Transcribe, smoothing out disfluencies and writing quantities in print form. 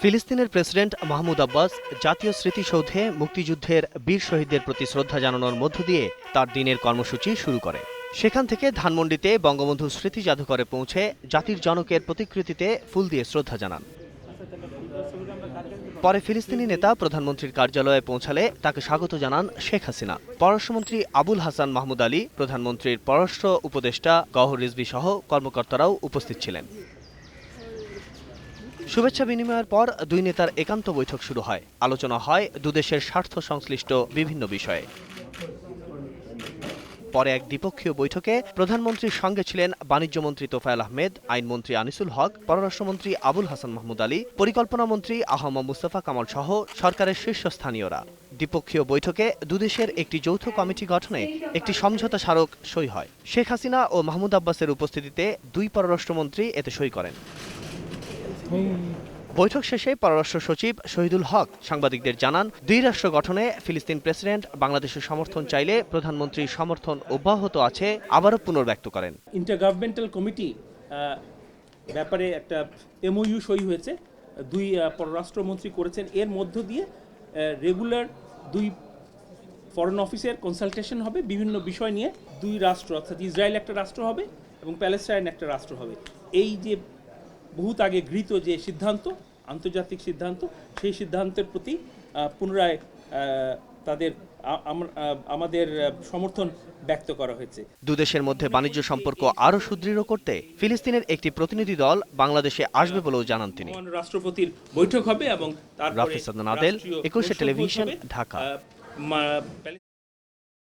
ফিলিস্তিনের president Mahmoud Abbas জাতীয় স্মৃতিসৌধে মুক্তিযুদ্ধের বীর শহীদদের প্রতি শ্রদ্ধা জানানোর মধ্য দিয়ে তার দিনের কর্মসূচি শুরু করে। সেখান থেকে ধানমন্ডিতে বঙ্গবন্ধু স্মৃতি জাদুঘরে পৌঁছে জাতির জনকের প্রতিকৃতিতে ফুল দিয়ে শ্রদ্ধা জানান। পরে ফিলিস্তিনি নেতা প্রধানমন্ত্রীর কার্যালয়ে পৌঁছালে তাকে স্বাগত জানান শেখ হাসিনা। পররাষ্ট্রমন্ত্রী আবুল হাসান মাহমুদ আলী, প্রধানমন্ত্রীর পররাষ্ট্র উপদেষ্টা গওহর রিজভী সহ কর্মকর্তারাও উপস্থিত ছিলেন। শুভেচ্ছা বিনিময়ের পর দুই নেতার একান্ত বৈঠক শুরু হয়। আলোচনা হয় দুদেশের স্বার্থ সংশ্লিষ্ট বিভিন্ন বিষয়ে। পরে এক দ্বিপক্ষীয় বৈঠকে প্রধানমন্ত্রীর সঙ্গে ছিলেন বাণিজ্যমন্ত্রী তোফায়েল আহমেদ, আইনমন্ত্রী আনিসুল হক, পররাষ্ট্রমন্ত্রী আবুল হাসান মাহমুদ আলী, পরিকল্পনামন্ত্রী আহমদ মুস্তফা কামাল সহ সরকারের শীর্ষস্থানীয়রা। দ্বিপক্ষীয় বৈঠকে দুদেশের একটি যৌথ কমিটি গঠনে একটি সমঝোতা স্মারক সই হয়। শেখ হাসিনা ও মাহমুদ আব্বাসের উপস্থিতিতে দুই পররাষ্ট্রমন্ত্রী এতে সই করেন। বৈঠক শেষে পররাষ্ট্র সচিব শহীদুল হক সাংবাদিকদের জানান, দুই রাষ্ট্র গঠনে ফিলিস্তিন প্রেসিডেন্ট বাংলাদেশের সমর্থন চাইলে প্রধানমন্ত্রীর সমর্থন অব্যাহত আছে আবারও পুনর্ব্যক্ত করেন। ইন্টারগভর্নমেন্টাল কমিটি ব্যাপারে একটা এমওইউ সই হয়েছে, দুই পররাষ্ট্রমন্ত্রী করেছেন। এর মধ্য দিয়ে রেগুলার দুই ফরেন অফিসের কনসালটেশন হবে বিভিন্ন বিষয় নিয়ে। দুই রাষ্ট্র অর্থাৎ ইসরায়েল একটা রাষ্ট্র হবে এবং প্যালেস্টাইন একটা রাষ্ট্র হবে। এই যে বহুত আগে গৃহীত যে সিদ্ধান্ত, আন্তর্জাতিক সিদ্ধান্ত, সেই সিদ্ধান্তের প্রতি পুনরায় আমাদের সমর্থন ব্যক্ত করা হয়েছে। দুদেশের মধ্যে বাণিজ্য সম্পর্ক আরও সুদৃঢ় করতে ফিলিস্তিনের একটি প্রতিনিধি দল বাংলাদেশে আসবে বলেও জানান তিনি। রাষ্ট্রপতির বৈঠক হবে এবং তারপরে রাফিজ আদনান আদেল, 21 টেলিভিশন, ঢাকা।